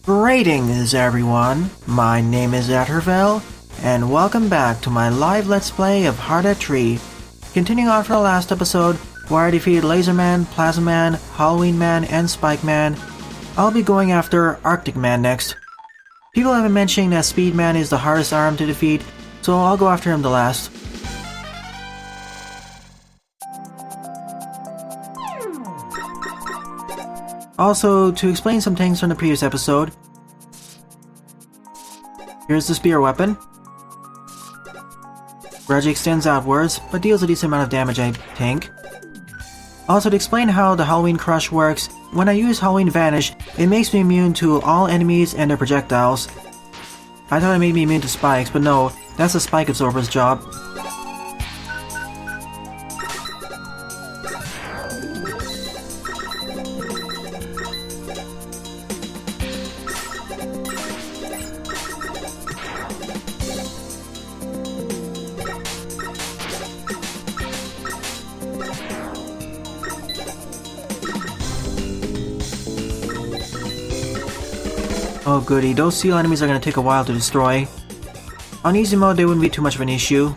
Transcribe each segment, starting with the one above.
Greetings everyone, my name is Atterville, and welcome back to my live Let's Play of Hard at Tree. Continuing on from the last episode, where I defeated Laser Man, Plasma Man, Halloween Man, and Spike Man, I'll be going after Arctic Man next. People have been mentioning that Speed Man is the hardest arm to defeat, so I'll go after him the last. Also, to explain some things from the previous episode, here's the spear weapon. Grudge extends outwards, but deals a decent amount of damage, I think. Also, to explain how the Halloween Crush works, when I use Halloween Vanish, it makes me immune to all enemies and their projectiles. I thought it made me immune to spikes, but no, that's the Spike Absorber's job. Oh goody, those seal enemies are gonna take a while to destroy. On easy mode they wouldn't be too much of an issue.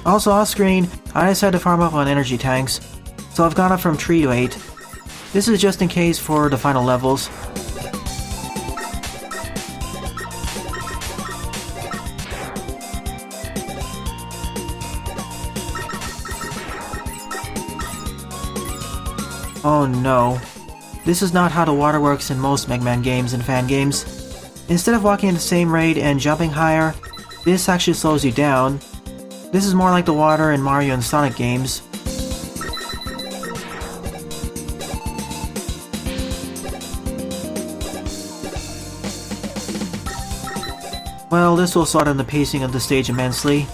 Also off screen, I decided to farm up on energy tanks, so I've gone up from 3 to 8. This is just in case for the final levels. Oh no. This is not how the water works in most Mega Man games and fan games. Instead of walking in the same rate and jumping higher, this actually slows you down. This is more like the water in Mario and Sonic games. Well, this will slow down the pacing of the stage immensely.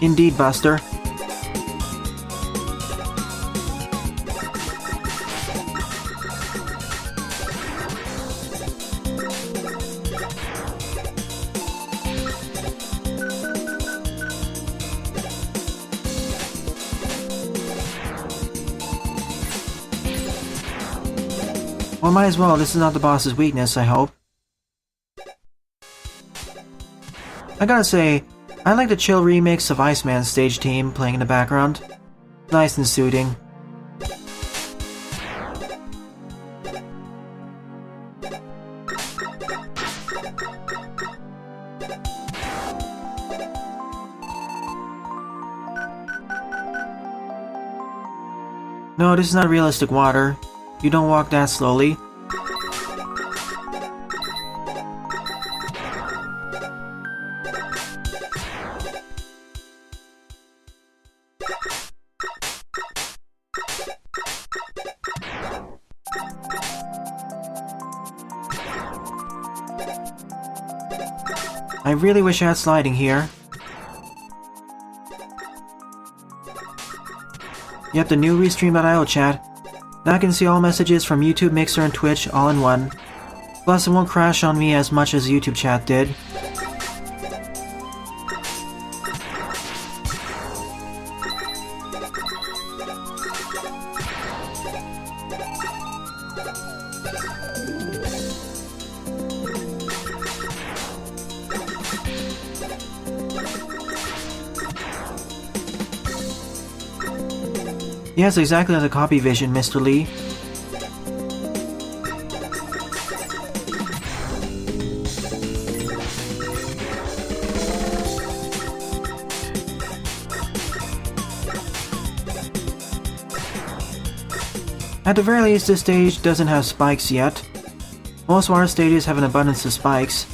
Indeed, Buster. Well, might as well. This is not the boss's weakness, I hope. I gotta say, I like the chill remix of Iceman's stage theme playing in the background. Nice and soothing. No, this is not realistic water. You don't walk that slowly. I really wish I had sliding here. Yep, the new Restream.io chat. Now I can see all messages from YouTube, Mixer, and Twitch all in one. Plus it won't crash on me as much as YouTube chat did. Yes, exactly like the copy vision, Mr. Lee. At the very least, this stage doesn't have spikes yet. Most water stages have an abundance of spikes.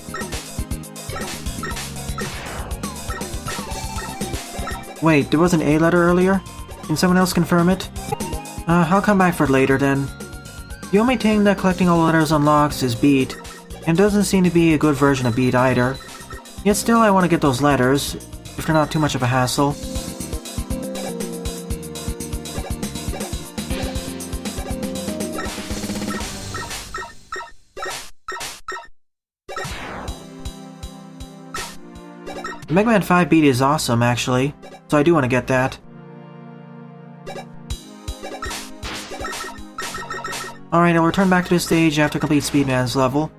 Wait, there was an A letter earlier? Can someone else confirm it? I'll come back for it later then. The only thing that collecting all the letters unlocks is Beat, and doesn't seem to be a good version of Beat either. Yet still I want to get those letters, if they're not too much of a hassle. Mega Man 5 beat is awesome, actually, so I do want to get that. Alright, I'll return back to the stage after complete Speedman's level.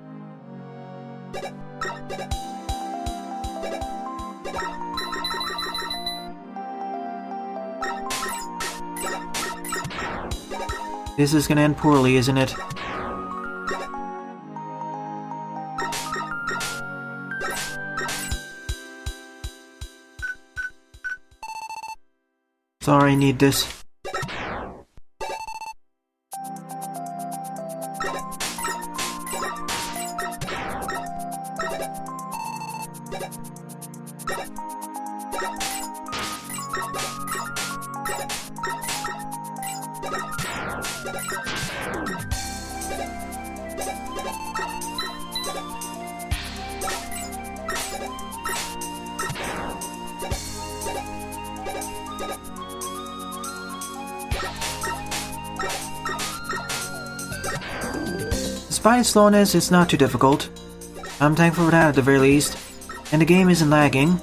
This is gonna end poorly, isn't it? Sorry, I need this. Despite slowness, it's not too difficult. I'm thankful for that at the very least. And the game isn't lagging.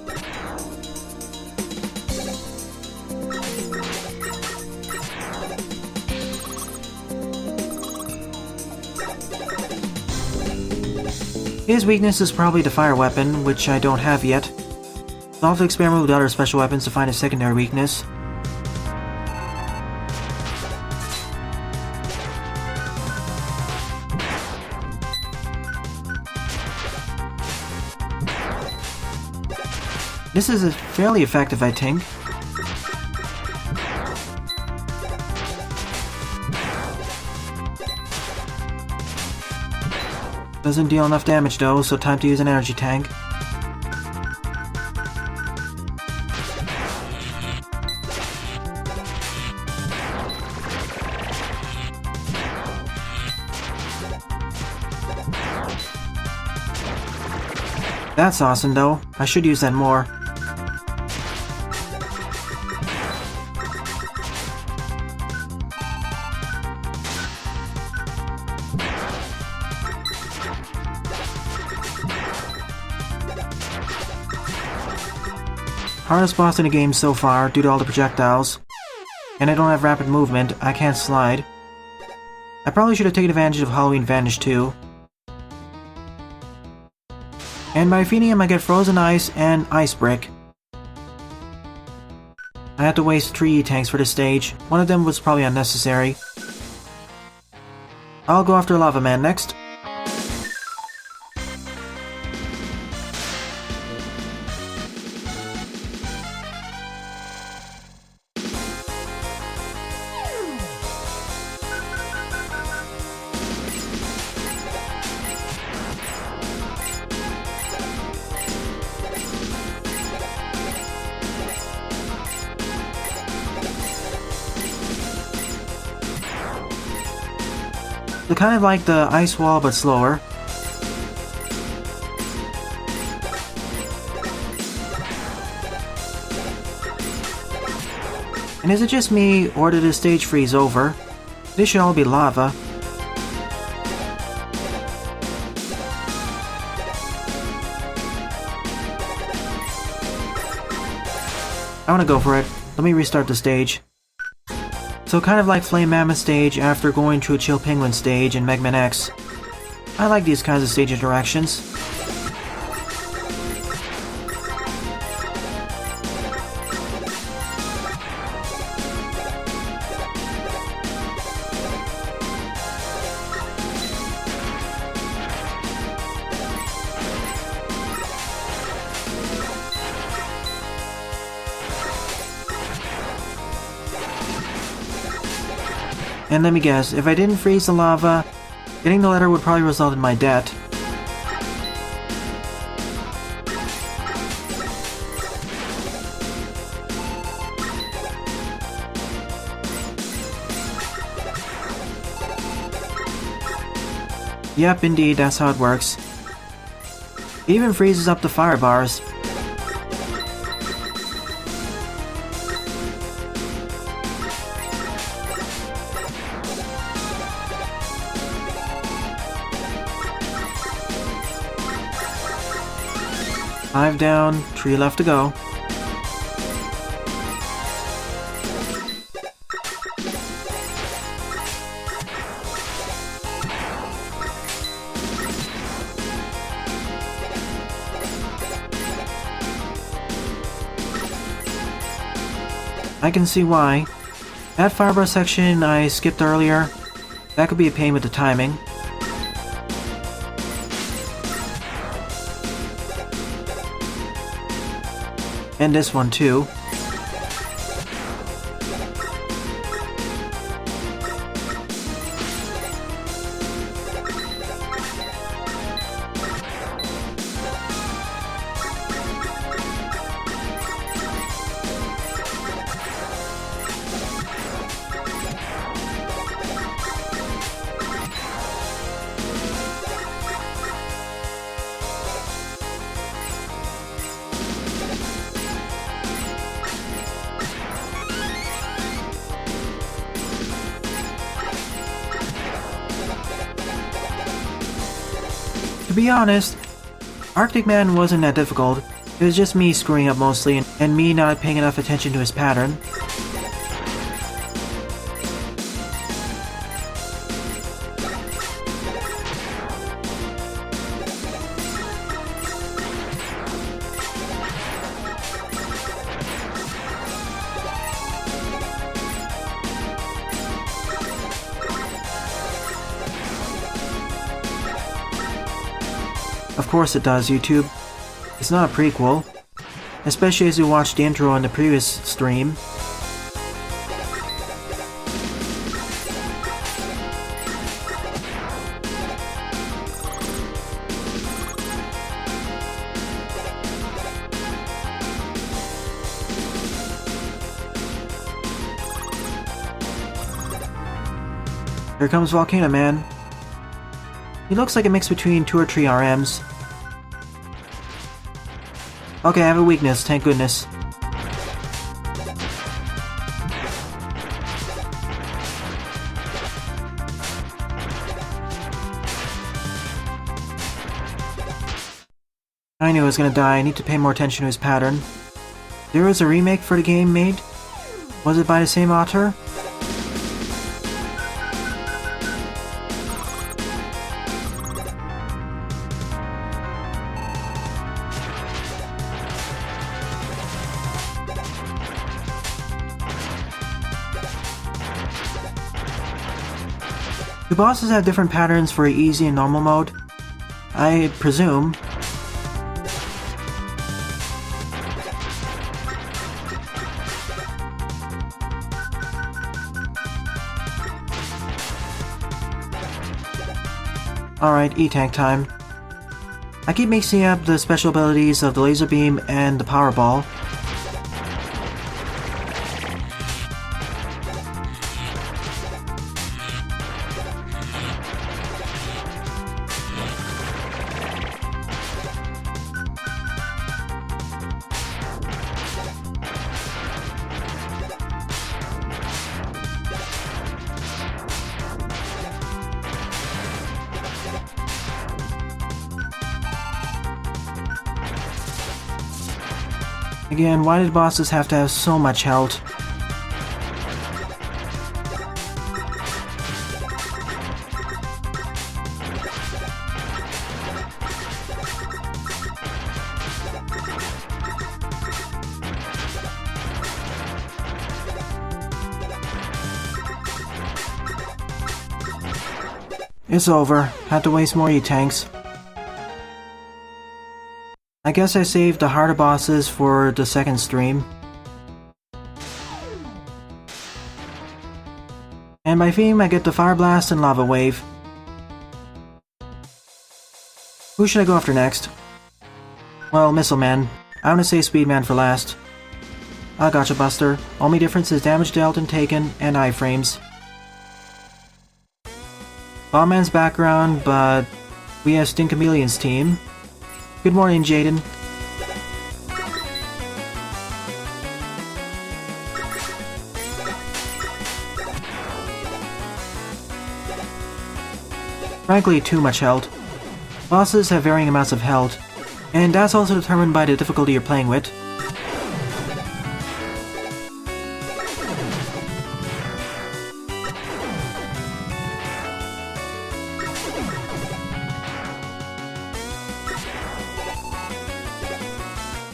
His weakness is probably the fire weapon, which I don't have yet. I'll have to experiment with other special weapons to find a secondary weakness. This is fairly effective, I think. Doesn't deal enough damage though, so time to use an energy tank. That's awesome though. I should use that more. Hardest boss in the game so far due to all the projectiles. And I don't have rapid movement, I can't slide. I probably should have taken advantage of Halloween Vanish too. And by defeating him I get Frozen Ice and Ice Brick. I had to waste 3 E-tanks for this stage. One of them was probably unnecessary. I'll go after Lava Man next. They're kind of like the ice wall but slower. And is it just me, or did the stage freeze over? This should all be lava. I wanna go for it. Let me restart the stage. So kind of like Flame Mammoth stage after going to a Chill Penguin stage in Mega Man X. I like these kinds of stage interactions. And let me guess, if I didn't freeze the lava, getting the letter would probably result in my death. Yep, indeed, that's how it works. It even freezes up the fire bars. 5 down, 3 left to go. I can see why. That firebar section I skipped earlier, that could be a pain with the timing. And this one too. To be honest, Arctic Man wasn't that difficult. It was just me screwing up mostly and me not paying enough attention to his pattern. Of course it does, YouTube. It's not a prequel. Especially as you watched the intro in the previous stream. Here comes Volcano Man. He looks like a mix between 2 or 3 RMs. Okay, I have a weakness, thank goodness. I knew I was gonna die, I need to pay more attention to his pattern. There was a remake for the game made? Was it by the same author? Do bosses have different patterns for easy and normal mode? I presume. Alright, E-Tank time. I keep mixing up the special abilities of the laser beam and the power ball. Again, why did bosses have to have so much health? It's over. Had to waste more E-Tanks. I guess I saved the harder bosses for the second stream. And by theme, I get the Fire Blast and Lava Wave. Who should I go after next? Well, Missile Man. I want to say Speed Man for last. I gotcha, Buster. Only difference is damage dealt and taken, and iframes. Bomb Man's background, but we have Sting Chameleon's team. Good morning, Jaden. Frankly, too much health. Bosses have varying amounts of health. And that's also determined by the difficulty you're playing with.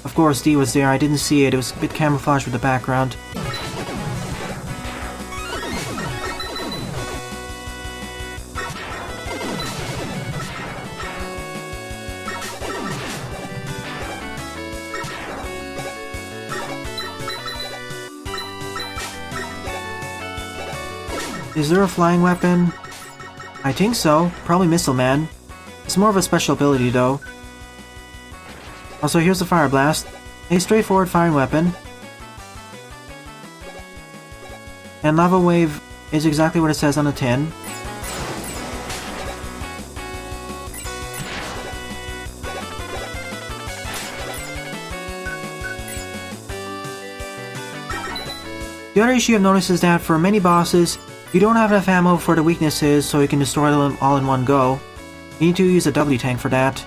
Of course, D was there. I didn't see it. It was a bit camouflaged with the background. Is there a flying weapon? I think so. Probably Missile Man. It's more of a special ability, though. Also, here's the Fire Blast. A straightforward firing weapon. And Lava Wave is exactly what it says on the tin. The other issue I've noticed is that for many bosses, you don't have enough ammo for the weaknesses so you can destroy them all in one go. You need to use a W tank for that.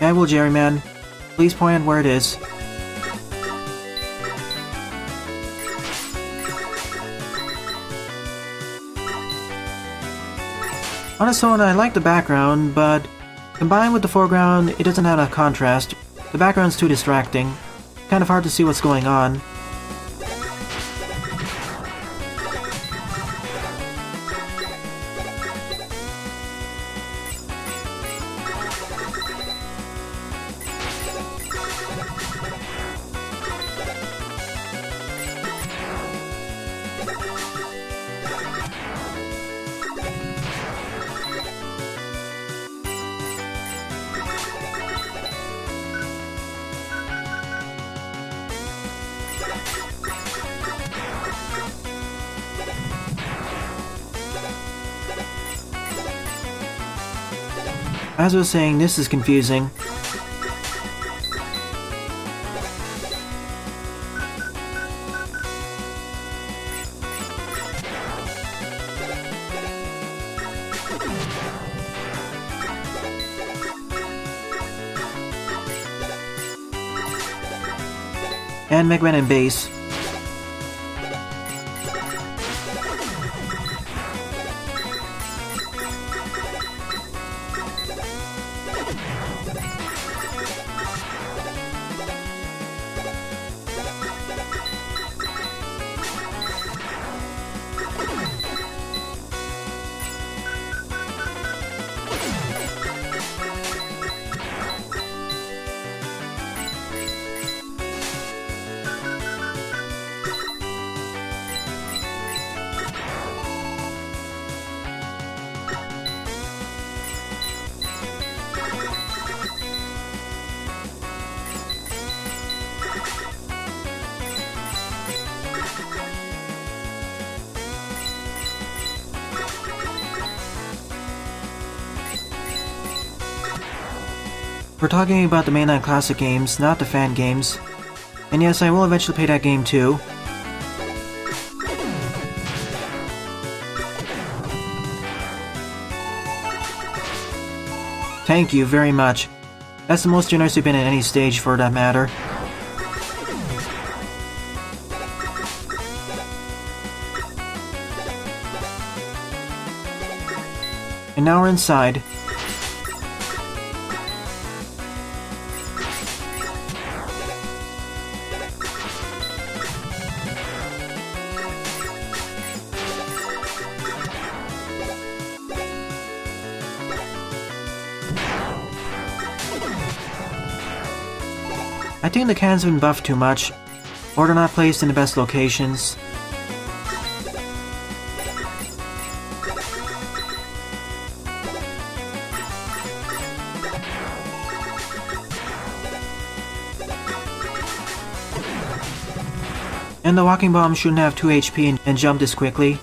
I will, Jerryman. Please point out where it is. On its own, I like the background, but combined with the foreground, it doesn't have enough contrast. The background's too distracting. Kind of hard to see what's going on. As I was saying, this is confusing. And Megman and base. We're talking about the mainline classic games, not the fan games. And yes, I will eventually play that game too. Thank you very much. That's the most generous you've been at any stage for that matter. And now we're inside. I think the cans have been buffed too much, or they're not placed in the best locations. And the walking bomb shouldn't have 2 HP and jump this quickly.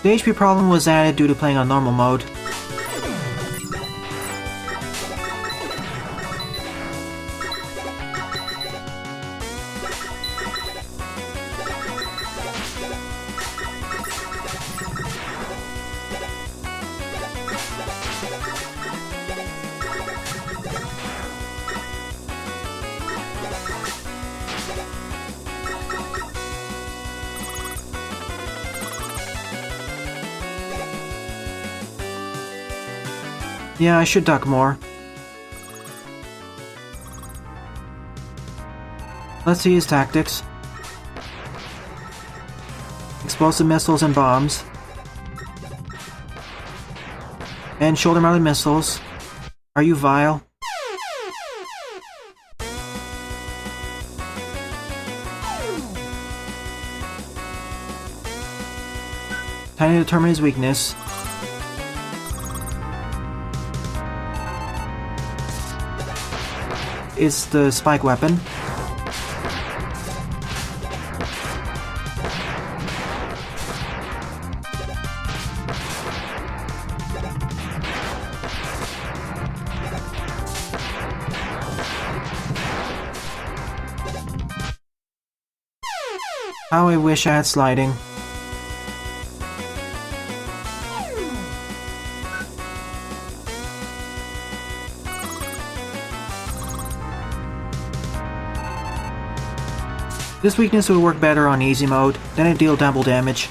The HP problem was added due to playing on normal mode. Yeah, I should duck more. Let's see his tactics. Explosive missiles and bombs. And shoulder-mounted missiles. Are you vile? Time to determine his weakness. It's the spike weapon. How I wish I had sliding. This weakness would work better on easy mode, then it'd deal double damage.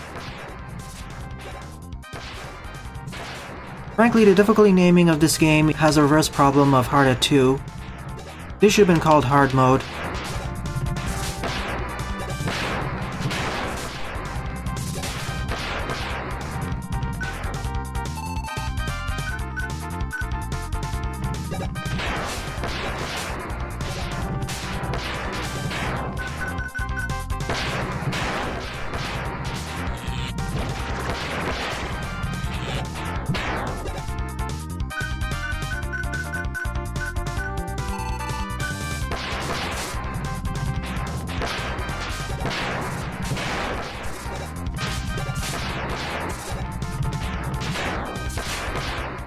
Frankly, the difficulty naming of this game has a reverse problem of hard at 2. This should have been called hard mode.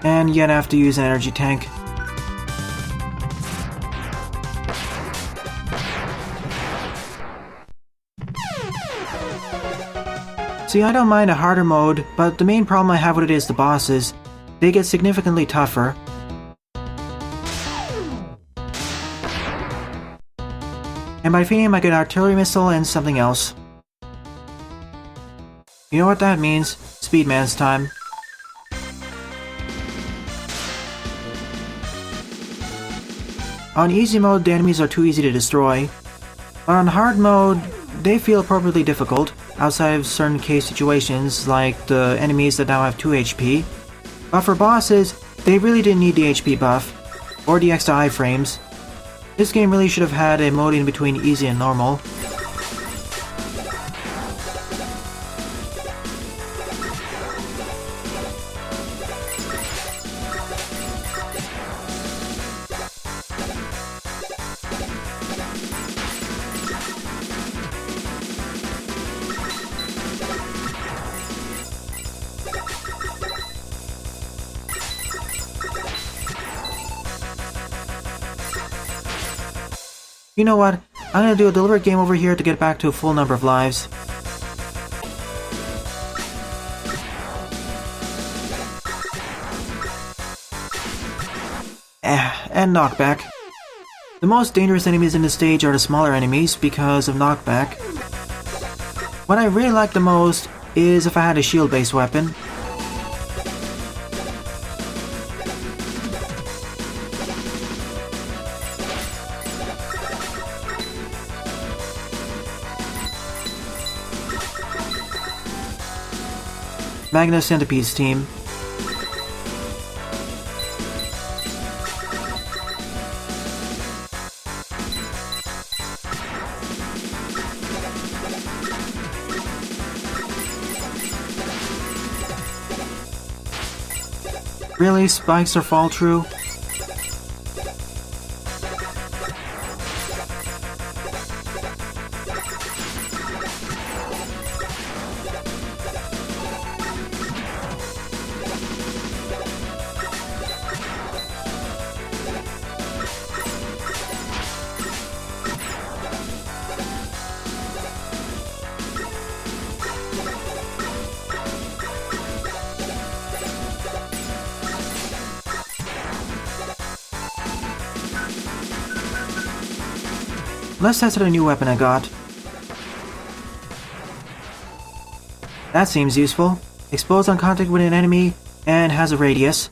And yet I have to use an energy tank. See, I don't mind a harder mode, but the main problem I have with it is the bosses. They get significantly tougher. And by defeating him I get artillery missile and something else. You know what that means? Speedman's time. On easy mode, the enemies are too easy to destroy, but on hard mode, they feel appropriately difficult, outside of certain case situations like the enemies that now have 2 HP. But for bosses, they really didn't need the HP buff, or the extra iframes. This game really should have had a mode in between easy and normal. You know what? I'm gonna do a deliberate game over here to get back to a full number of lives. And knockback. The most dangerous enemies in this stage are the smaller enemies because of knockback. What I really like the most is if I had a shield-based weapon. Magna Centipede's team. Really? Spikes are fall true? let's test out a new weapon I got. That seems useful. Explodes on contact with an enemy and has a radius.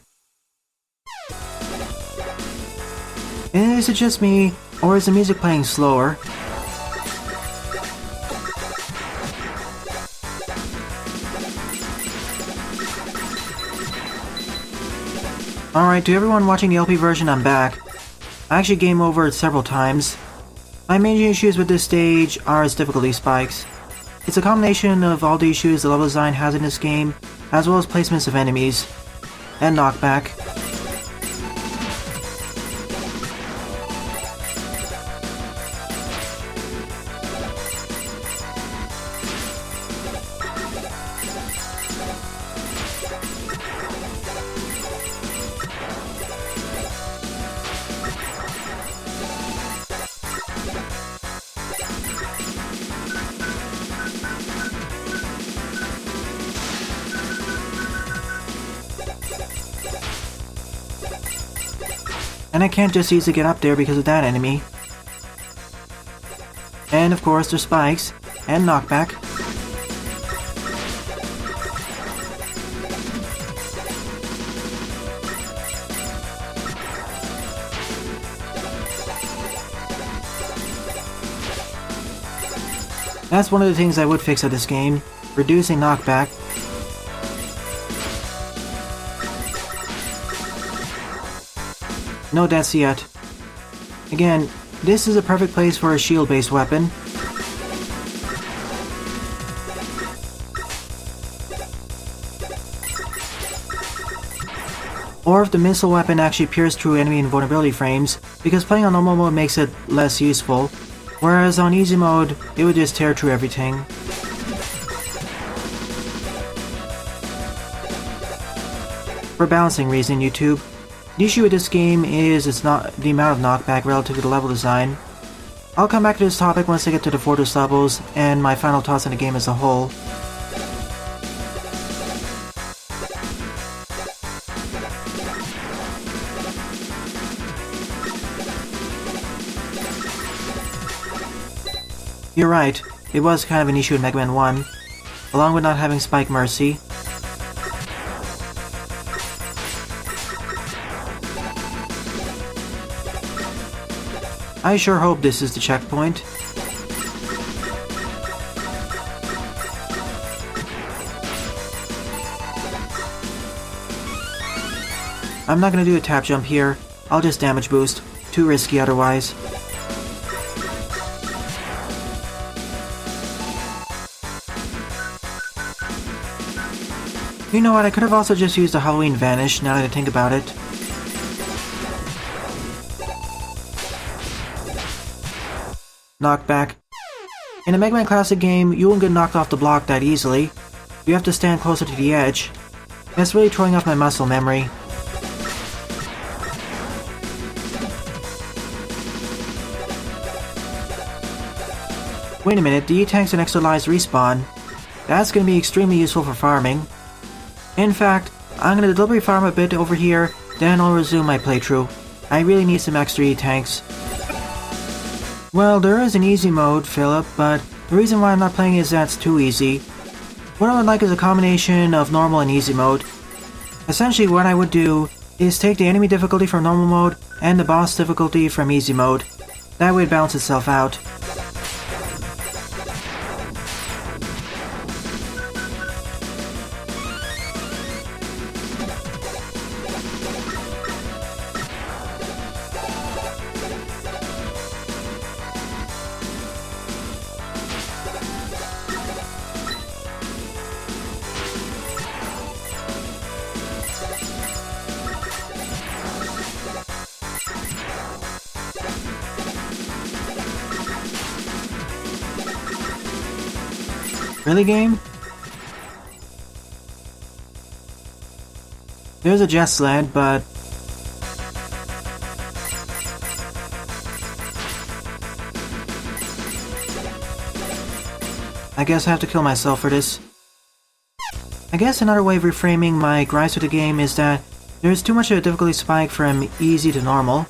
Is it just me, or is the music playing slower? Alright, to everyone watching the LP version, I'm back. I actually game over it several times. My main issues with this stage are its difficulty spikes. It's a combination of all the issues the level design has in this game, as well as placements of enemies, and knockback. And I can't just easily get up there because of that enemy. And of course there's spikes, and knockback. That's one of the things I would fix at this game, reducing knockback. No deaths yet. Again, this is a perfect place for a shield-based weapon. Or if the missile weapon actually pierced through enemy invulnerability frames, because playing on normal mode makes it less useful, whereas on easy mode, it would just tear through everything. For balancing reason, YouTube, the issue with this game is it's not the amount of knockback relative to the level design. I'll come back to this topic once I get to the Fortress levels and my final thoughts on the game as a whole. You're right, it was kind of an issue in Mega Man 1, along with not having Spike Mercy. I sure hope this is the checkpoint. I'm not gonna do a tap jump here, I'll just damage boost. Too risky otherwise. You know what, I could have also just used the Halloween Vanish now that I think about it. Knockback. In a Mega Man Classic game, you won't get knocked off the block that easily. You have to stand closer to the edge. That's really throwing off my muscle memory. Wait a minute, the E-tanks and extra lives respawn. That's gonna be extremely useful for farming. In fact, I'm gonna deliberately farm a bit over here, then I'll resume my playthrough. I really need some extra E-tanks. Well, there is an easy mode, Philip, but the reason why I'm not playing is that it's too easy. What I would like is a combination of normal and easy mode. Essentially what I would do is take the enemy difficulty from normal mode and the boss difficulty from easy mode. That way it balances itself out. Really, game? There's a jet sled, but... I guess I have to kill myself for this. I guess another way of reframing my gripes with the game is that there's too much of a difficulty spike from easy to normal.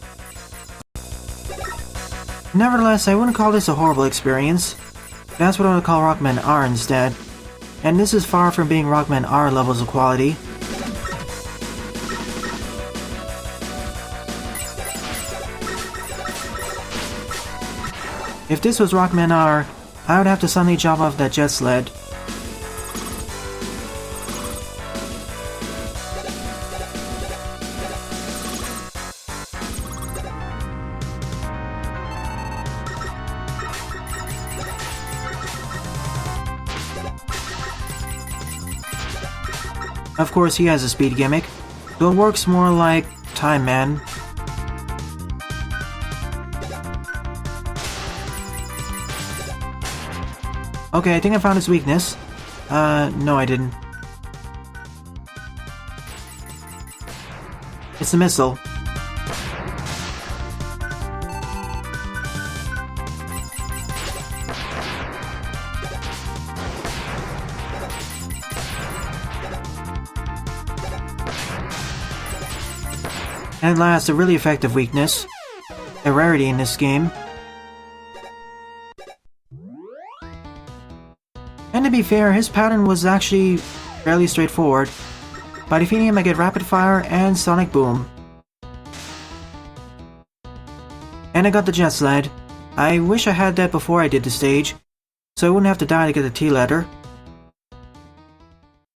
Nevertheless, I wouldn't call this a horrible experience. That's what I would call Rockman R instead. And this is far from being Rockman R levels of quality. If this was Rockman R, I would have to suddenly jump off that jet sled. Of course, he has a speed gimmick, but it works more like Time Man. Okay, I think I found his weakness. No I didn't. It's the missile. And last, a really effective weakness. A rarity in this game. And to be fair, his pattern was actually fairly straightforward. By defeating him I get Rapid Fire and Sonic Boom. And I got the Jet Sled. I wish I had that before I did the stage, so I wouldn't have to die to get the T letter.